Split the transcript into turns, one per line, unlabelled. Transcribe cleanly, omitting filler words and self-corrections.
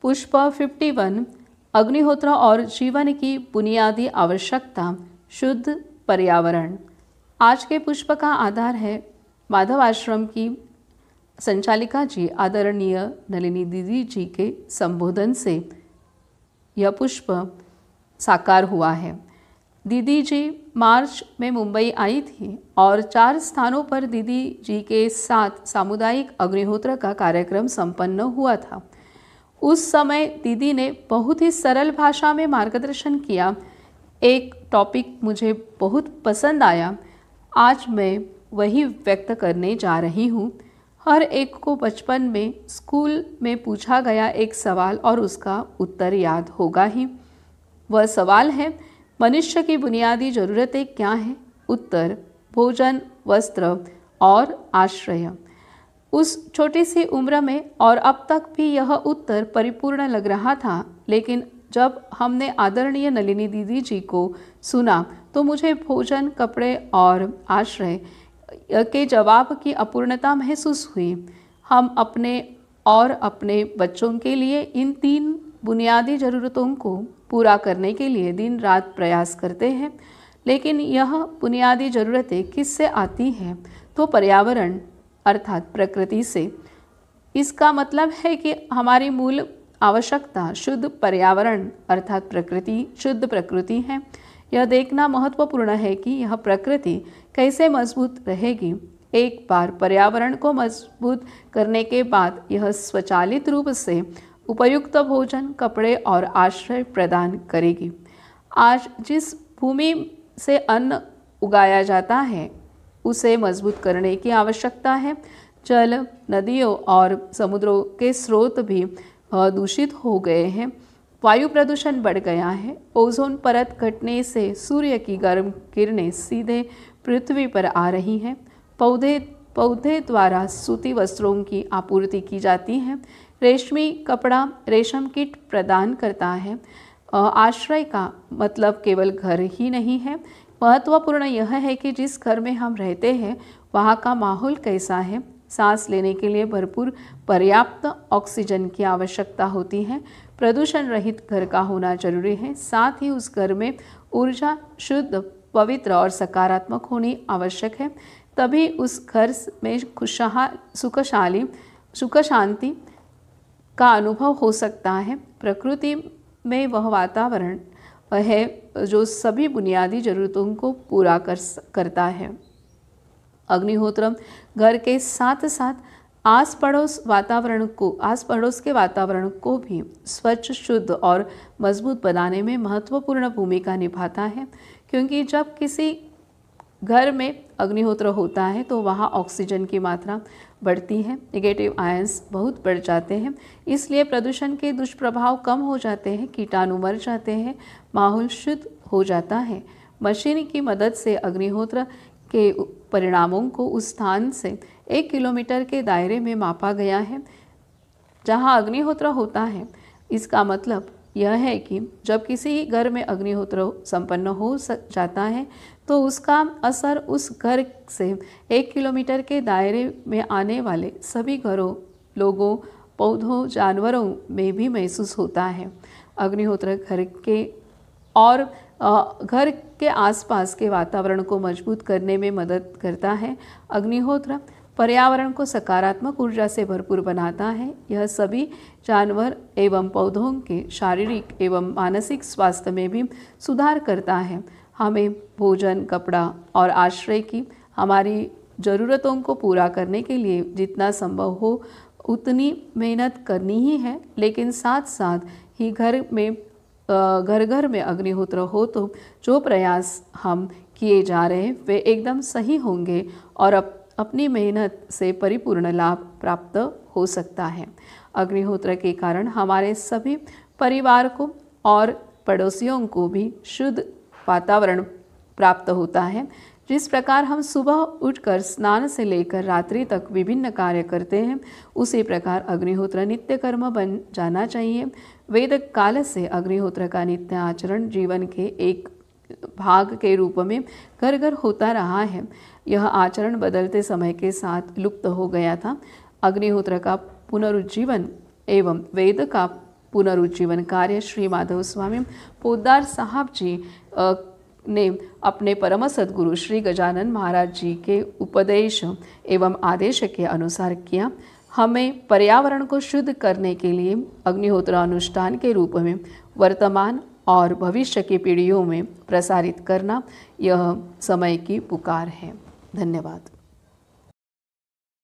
पुष्प 51 अग्निहोत्र और जीवन की बुनियादी आवश्यकता शुद्ध पर्यावरण। आज के पुष्प का आधार है माधव आश्रम की संचालिका जी आदरणीय नलिनी दीदी जी के संबोधन से यह पुष्प साकार हुआ है। दीदी जी मार्च में मुंबई आई थी और 4 स्थानों पर दीदी जी के साथ सामुदायिक अग्निहोत्र का कार्यक्रम संपन्न हुआ था। उस समय दीदी ने बहुत ही सरल भाषा में मार्गदर्शन किया। एक टॉपिक मुझे बहुत पसंद आया, आज मैं वही व्यक्त करने जा रही हूँ। हर एक को बचपन में स्कूल में पूछा गया एक सवाल और उसका उत्तर याद होगा ही। वह सवाल है, मनुष्य की बुनियादी ज़रूरतें क्या हैं? उत्तर, भोजन, वस्त्र और आश्रय। उस छोटी सी उम्र में और अब तक भी यह उत्तर परिपूर्ण लग रहा था, लेकिन जब हमने आदरणीय नलिनी दीदी जी को सुना तो मुझे भोजन, कपड़े और आश्रय के जवाब की अपूर्णता महसूस हुई। हम अपने और अपने बच्चों के लिए इन 3 बुनियादी ज़रूरतों को पूरा करने के लिए दिन रात प्रयास करते हैं, लेकिन यह बुनियादी ज़रूरतें किससे आती हैं? तो पर्यावरण अर्थात प्रकृति से। इसका मतलब है कि हमारी मूल आवश्यकता शुद्ध पर्यावरण अर्थात प्रकृति, शुद्ध प्रकृति है। यह देखना महत्वपूर्ण है कि यह प्रकृति कैसे मजबूत रहेगी। एक बार पर्यावरण को मजबूत करने के बाद यह स्वचालित रूप से उपयुक्त भोजन, कपड़े और आश्रय प्रदान करेगी। आज जिस भूमि से अन्न उगाया जाता है उसे मजबूत करने की आवश्यकता है। जल, नदियों और समुद्रों के स्रोत भी दूषित हो गए हैं। वायु प्रदूषण बढ़ गया है। ओजोन परत घटने से सूर्य की गर्म किरणें सीधे पृथ्वी पर आ रही हैं। पौधे द्वारा सूती वस्त्रों की आपूर्ति की जाती है। रेशमी कपड़ा रेशम कीट प्रदान करता है। आश्रय का मतलब केवल घर ही नहीं है, महत्वपूर्ण यह है कि जिस घर में हम रहते हैं वहाँ का माहौल कैसा है। सांस लेने के लिए भरपूर पर्याप्त ऑक्सीजन की आवश्यकता होती है। प्रदूषण रहित घर का होना जरूरी है। साथ ही उस घर में ऊर्जा शुद्ध, पवित्र और सकारात्मक होनी आवश्यक है। तभी उस घर में सुख शांति का अनुभव हो सकता है। प्रकृति में वह वातावरण है जो सभी बुनियादी ज़रूरतों को पूरा करता है। अग्निहोत्र घर के साथ साथ आस पड़ोस के वातावरण को भी स्वच्छ, शुद्ध और मजबूत बनाने में महत्वपूर्ण भूमिका निभाता है, क्योंकि जब किसी घर में अग्निहोत्र होता है तो वहाँ ऑक्सीजन की मात्रा बढ़ती है, नेगेटिव आयंस बहुत बढ़ जाते हैं, इसलिए प्रदूषण के दुष्प्रभाव कम हो जाते हैं, कीटाणु मर जाते हैं, माहौल शुद्ध हो जाता है। मशीन की मदद से अग्निहोत्र के परिणामों को उस स्थान से 1 किलोमीटर के दायरे में मापा गया है जहां अग्निहोत्र होता है। इसका मतलब यह है कि जब किसी घर में अग्निहोत्र संपन्न हो जाता है तो उसका असर उस घर से 1 किलोमीटर के दायरे में आने वाले सभी घरों, लोगों, पौधों, जानवरों में भी महसूस होता है। अग्निहोत्र घर के आसपास के वातावरण को मजबूत करने में मदद करता है। अग्निहोत्र पर्यावरण को सकारात्मक ऊर्जा से भरपूर बनाता है। यह सभी जानवर एवं पौधों के शारीरिक एवं मानसिक स्वास्थ्य में भी सुधार करता है। हमें भोजन, कपड़ा और आश्रय की हमारी ज़रूरतों को पूरा करने के लिए जितना संभव हो उतनी मेहनत करनी ही है, लेकिन साथ साथ ही घर घर में अग्निहोत्र हो तो जो प्रयास हम किए जा रहे हैं वे एकदम सही होंगे और अपनी मेहनत से परिपूर्ण लाभ प्राप्त हो सकता है। अग्निहोत्र के कारण हमारे सभी परिवार को और पड़ोसियों को भी शुद्ध वातावरण प्राप्त होता है। जिस प्रकार हम सुबह उठकर स्नान से लेकर रात्रि तक विभिन्न कार्य करते हैं, उसी प्रकार अग्निहोत्र नित्य कर्म बन जाना चाहिए। वेद काल से अग्निहोत्र का नित्य आचरण जीवन के एक भाग के रूप में घर घर होता रहा है। यह आचरण बदलते समय के साथ लुप्त हो गया था। अग्निहोत्र का पुनरुज्जीवन एवं वेद का पुनरुज्जीवन कार्य श्री माधव स्वामी पोद्दार साहब जी ने अपने परम सद्गुरु श्री गजानन महाराज जी के उपदेश एवं आदेश के अनुसार किया। हमें पर्यावरण को शुद्ध करने के लिए अग्निहोत्र अनुष्ठान के रूप में वर्तमान और भविष्य की पीढ़ियों में प्रसारित करना यह समय की पुकार है। धन्यवाद।